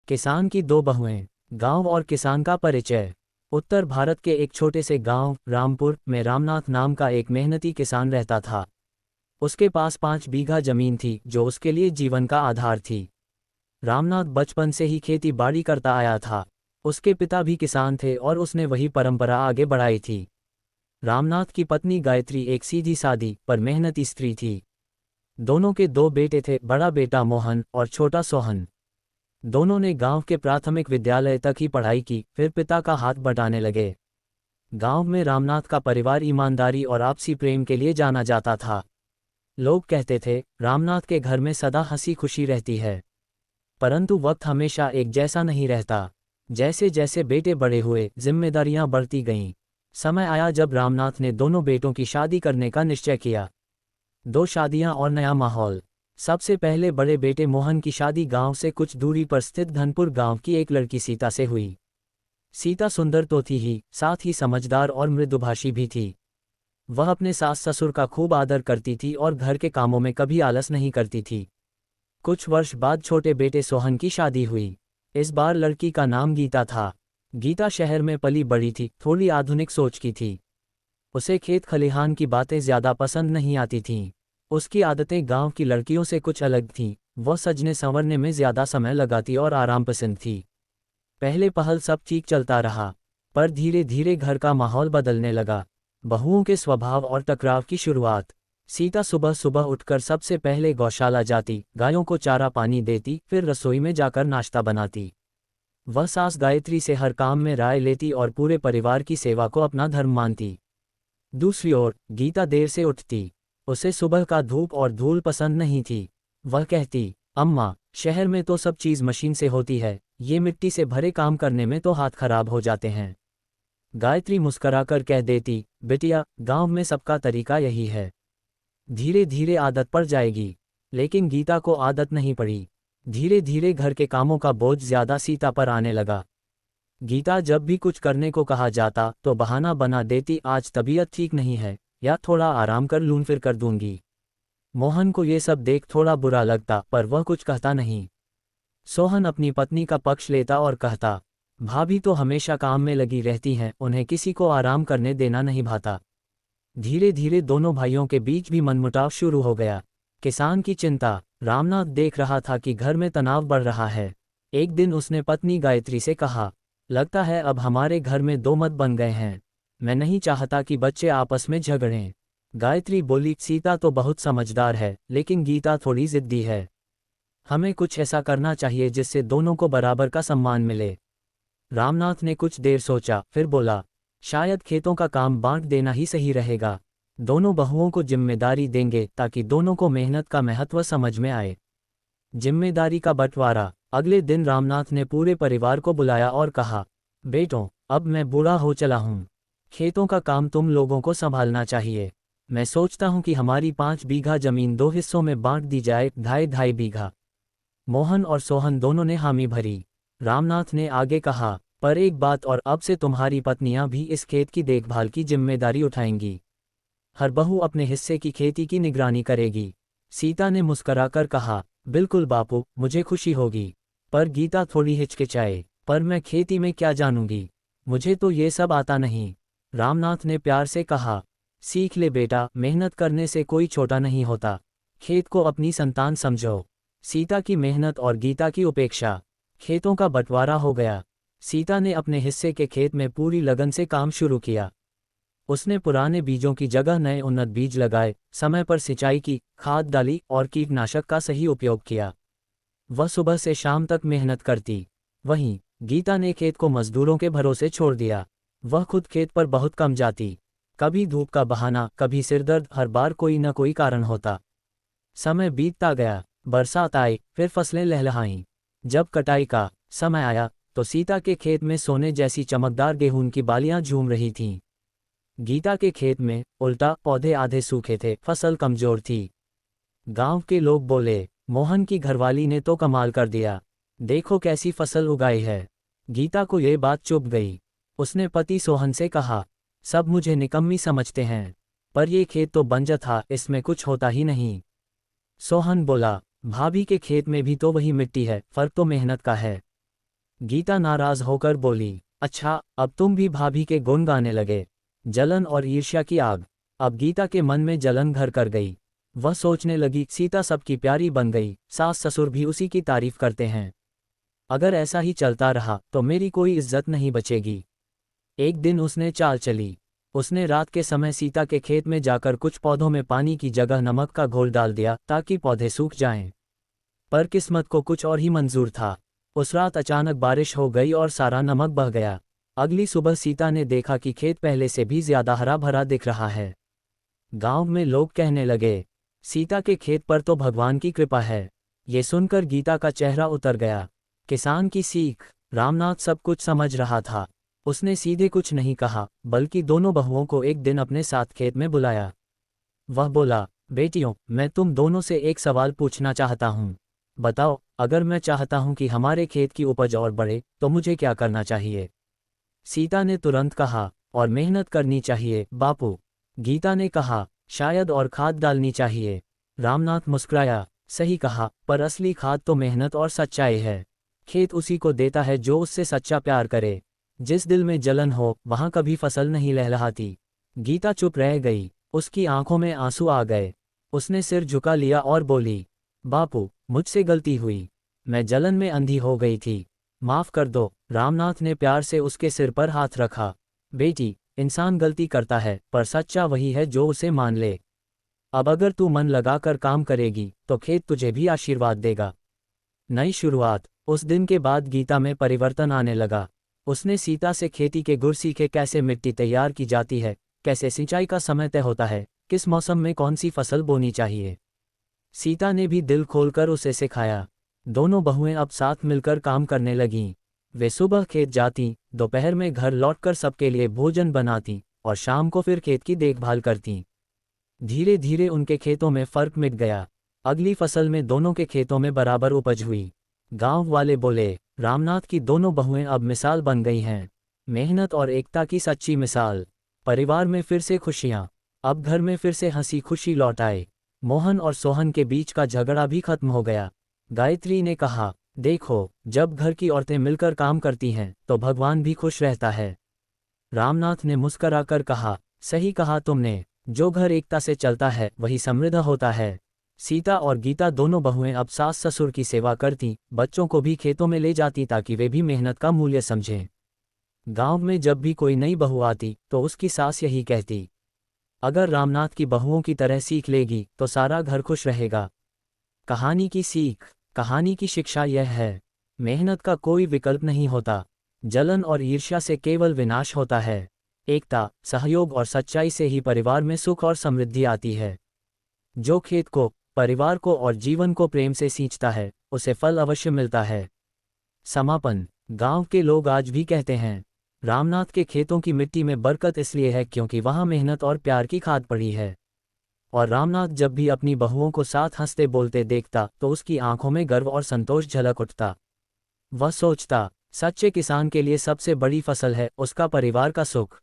किसान की दो बहुएं। गांव और किसान का परिचय। उत्तर भारत के एक छोटे से गांव रामपुर में रामनाथ नाम का एक मेहनती किसान रहता था। उसके पास 5 बीघा जमीन थी जो उसके लिए जीवन का आधार थी। रामनाथ बचपन से ही खेती बाड़ी करता आया था। उसके पिता भी किसान थे और उसने वही परंपरा आगे बढ़ाई थी। रामनाथ की पत्नी गायत्री एक सीधी सादी पर मेहनती स्त्री थी। दोनों के दो बेटे थे, बड़ा बेटा मोहन और छोटा सोहन। दोनों ने गांव के प्राथमिक विद्यालय तक ही पढ़ाई की, फिर पिता का हाथ बटाने लगे। गांव में रामनाथ का परिवार ईमानदारी और आपसी प्रेम के लिए जाना जाता था। लोग कहते थे, रामनाथ के घर में सदा हंसी खुशी रहती है। परंतु वक्त हमेशा एक जैसा नहीं रहता। जैसे जैसे बेटे बड़े हुए, जिम्मेदारियां बढ़ती गईं। समय आया जब रामनाथ ने दोनों बेटों की शादी करने का निश्चय किया। 2 शादियां और नया माहौल। सबसे पहले बड़े बेटे मोहन की शादी गांव से कुछ दूरी पर स्थित धनपुर गांव की एक लड़की सीता से हुई। सीता सुंदर तो थी ही, साथ ही समझदार और मृदुभाषी भी थी। वह अपने सास ससुर का खूब आदर करती थी और घर के कामों में कभी आलस नहीं करती थी। कुछ वर्ष बाद छोटे बेटे सोहन की शादी हुई। इस बार लड़की का नाम गीता था। गीता शहर में पली बड़ी थी, थोड़ी आधुनिक सोच की थी। उसे खेत खलिहान की बातें ज्यादा पसंद नहीं आती थीं। उसकी आदतें गांव की लड़कियों से कुछ अलग थीं। वह सजने संवरने में ज्यादा समय लगाती और आराम पसंद थी। पहले पहल सब ठीक चलता रहा, पर धीरे धीरे घर का माहौल बदलने लगा। बहुओं के स्वभाव और टकराव की शुरुआत। सीता सुबह सुबह उठकर सबसे पहले गौशाला जाती, गायों को चारा पानी देती, फिर रसोई में जाकर नाश्ता बनाती। वह सास गायत्री से हर काम में राय लेती और पूरे परिवार की सेवा को अपना धर्म मानती। दूसरी ओर गीता देर से उठती। उसे सुबह का धूप और धूल पसंद नहीं थी। वह कहती, अम्मा, शहर में तो सब चीज मशीन से होती है, ये मिट्टी से भरे काम करने में तो हाथ खराब हो जाते हैं। गायत्री मुस्कराकर कह देती, बिटिया, गांव में सबका तरीका यही है, धीरे धीरे आदत पड़ जाएगी। लेकिन गीता को आदत नहीं पड़ी। धीरे धीरे घर के कामों का बोझ ज्यादा सीता पर आने लगा। गीता जब भी कुछ करने को कहा जाता तो बहाना बना देती, आज तबीयत ठीक नहीं है, या थोड़ा आराम कर लूं फिर कर दूंगी। मोहन को ये सब देख थोड़ा बुरा लगता, पर वह कुछ कहता नहीं। सोहन अपनी पत्नी का पक्ष लेता और कहता, भाभी तो हमेशा काम में लगी रहती हैं, उन्हें किसी को आराम करने देना नहीं भाता। धीरे धीरे दोनों भाइयों के बीच भी मनमुटाव शुरू हो गया। किसान की चिंता। रामनाथ देख रहा था कि घर में तनाव बढ़ रहा है। एक दिन उसने पत्नी गायत्री से कहा, लगता है अब हमारे घर में दो मत बन गए हैं। मैं नहीं चाहता कि बच्चे आपस में झगड़ें। गायत्री बोली, सीता तो बहुत समझदार है, लेकिन गीता थोड़ी जिद्दी है। हमें कुछ ऐसा करना चाहिए जिससे दोनों को बराबर का सम्मान मिले। रामनाथ ने कुछ देर सोचा, फिर बोला, शायद खेतों का काम बांट देना ही सही रहेगा। दोनों बहुओं को जिम्मेदारी देंगे ताकि दोनों को मेहनत का महत्व समझ में आए। जिम्मेदारी का बंटवारा। अगले दिन रामनाथ ने पूरे परिवार को बुलाया और कहा, बेटों, अब मैं बूढ़ा हो चला हूँ। खेतों का काम तुम लोगों को संभालना चाहिए। मैं सोचता हूँ कि हमारी 5 बीघा जमीन 2 हिस्सों में बांट दी जाए, 2.5 बीघा। मोहन और सोहन दोनों ने हामी भरी। रामनाथ ने आगे कहा, पर एक बात और, अब से तुम्हारी पत्नियां भी इस खेत की देखभाल की जिम्मेदारी उठाएंगी। हर बहू अपने हिस्से की खेती की निगरानी करेगी। सीता ने मुस्कराकर कहा, बिल्कुल बापू, मुझे खुशी होगी। पर गीता थोड़ी हिचकिचाए, पर मैं खेती में क्या जानूंगी, मुझे तो ये सब आता नहीं। रामनाथ ने प्यार से कहा, सीख ले बेटा, मेहनत करने से कोई छोटा नहीं होता। खेत को अपनी संतान समझो। सीता की मेहनत और गीता की उपेक्षा। खेतों का बंटवारा हो गया। सीता ने अपने हिस्से के खेत में पूरी लगन से काम शुरू किया। उसने पुराने बीजों की जगह नए उन्नत बीज लगाए, समय पर सिंचाई की, खाद डाली और कीटनाशक का सही उपयोग किया। वह सुबह से शाम तक मेहनत करती। वहीं गीता ने खेत को मजदूरों के भरोसे छोड़ दिया। वह खुद खेत पर बहुत कम जाती। कभी धूप का बहाना, कभी सिरदर्द, हर बार कोई न कोई कारण होता। समय बीतता गया, बरसात आई, फिर फसलें लहलहाईं। जब कटाई का समय आया तो सीता के खेत में सोने जैसी चमकदार गेहूं की बालियां झूम रही थीं। गीता के खेत में उल्टा, पौधे आधे सूखे थे, फसल कमजोर थी। गांव के लोग बोले, मोहन की घरवाली ने तो कमाल कर दिया, देखो कैसी फसल उगाई है। गीता को ये बात चुभ गई। उसने पति सोहन से कहा, सब मुझे निकम्मी समझते हैं, पर ये खेत तो बंजर था, इसमें कुछ होता ही नहीं। सोहन बोला, भाभी के खेत में भी तो वही मिट्टी है, फर्क तो मेहनत का है। गीता नाराज होकर बोली, अच्छा अब तुम भी भाभी के गुण गाने लगे। जलन और ईर्ष्या की आग। अब गीता के मन में जलन घर कर गई। वह सोचने लगी, सीता सबकी प्यारी बन गई, सास ससुर भी उसी की तारीफ करते हैं। अगर ऐसा ही चलता रहा तो मेरी कोई इज्जत नहीं बचेगी। एक दिन उसने चाल चली। उसने रात के समय सीता के खेत में जाकर कुछ पौधों में पानी की जगह नमक का घोल डाल दिया ताकि पौधे सूख जाएं। पर किस्मत को कुछ और ही मंजूर था। उस रात अचानक बारिश हो गई और सारा नमक बह गया। अगली सुबह सीता ने देखा कि खेत पहले से भी ज्यादा हरा भरा दिख रहा है। गांव में लोग कहने लगे, सीता के खेत पर तो भगवान की कृपा है। ये सुनकर गीता का चेहरा उतर गया। किसान की सीख। रामनाथ सब कुछ समझ रहा था। उसने सीधे कुछ नहीं कहा, बल्कि दोनों बहुओं को एक दिन अपने साथ खेत में बुलाया। वह बोला, बेटियों, मैं तुम दोनों से एक सवाल पूछना चाहता हूँ। बताओ, अगर मैं चाहता हूँ कि हमारे खेत की उपज और बढ़े तो मुझे क्या करना चाहिए? सीता ने तुरंत कहा, और मेहनत करनी चाहिए बापू। गीता ने कहा, शायद और खाद डालनी चाहिए। रामनाथ मुस्कुराया, सही कहा, पर असली खाद तो मेहनत और सच्चाई है। खेत उसी को देता है जो उससे सच्चा प्यार करे। जिस दिल में जलन हो वहां कभी फसल नहीं लहलहाती। गीता चुप रह गई। उसकी आंखों में आंसू आ गए। उसने सिर झुका लिया और बोली, बापू, मुझसे गलती हुई। मैं जलन में अंधी हो गई थी। माफ कर दो। रामनाथ ने प्यार से उसके सिर पर हाथ रखा। बेटी, इंसान गलती करता है, पर सच्चा वही है जो उसे मान ले। अब अगर तू मन लगाकर काम करेगी तो खेत तुझे भी आशीर्वाद देगा। नई शुरुआत। उस दिन के बाद गीता में परिवर्तन आने लगा। उसने सीता से खेती के गुर सीखे, कैसे मिट्टी तैयार की जाती है, कैसे सिंचाई का समय तय होता है, किस मौसम में कौन सी फसल बोनी चाहिए। सीता ने भी दिल खोलकर उसे सिखाया। दोनों बहुएं अब साथ मिलकर काम करने लगीं। वे सुबह खेत जातीं, दोपहर में घर लौटकर सबके लिए भोजन बनातीं और शाम को फिर खेत की देखभाल करतीं। धीरे धीरे उनके खेतों में फर्क मिट गया। अगली फसल में दोनों के खेतों में बराबर उपज हुई। गांव वाले बोले, रामनाथ की दोनों बहुएं अब मिसाल बन गई हैं। मेहनत और एकता की सच्ची मिसाल। परिवार में फिर से खुशियां। अब घर में फिर से हंसी खुशी लौट आए। मोहन और सोहन के बीच का झगड़ा भी खत्म हो गया। गायत्री ने कहा, देखो, जब घर की औरतें मिलकर काम करती हैं तो भगवान भी खुश रहता है। रामनाथ ने मुस्कराकर कहा, सही कहा तुमने। जो घर एकता से चलता है वही समृद्ध होता है। सीता और गीता दोनों बहुएं अब सास ससुर की सेवा करती, बच्चों को भी खेतों में ले जाती ताकि वे भी मेहनत का मूल्य समझें। गांव में जब भी कोई नई बहू आती तो उसकी सास यही कहती, अगर रामनाथ की बहुओं की तरह सीख लेगी तो सारा घर खुश रहेगा। कहानी की सीख। कहानी की शिक्षा यह है, मेहनत का कोई विकल्प नहीं होता। जलन और ईर्ष्या से केवल विनाश होता है। एकता, सहयोग और सच्चाई से ही परिवार में सुख और समृद्धि आती है। जो खेत को, परिवार को और जीवन को प्रेम से सींचता है, उसे फल अवश्य मिलता है। समापन। गांव के लोग आज भी कहते हैं, रामनाथ के खेतों की मिट्टी में बरकत इसलिए है क्योंकि वहां मेहनत और प्यार की खाद पड़ी है। और रामनाथ जब भी अपनी बहुओं को साथ हंसते बोलते देखता तो उसकी आंखों में गर्व और संतोष झलक उठता। वह सोचता, सच्चे किसान के लिए सबसे बड़ी फसल है उसका परिवार का सुख।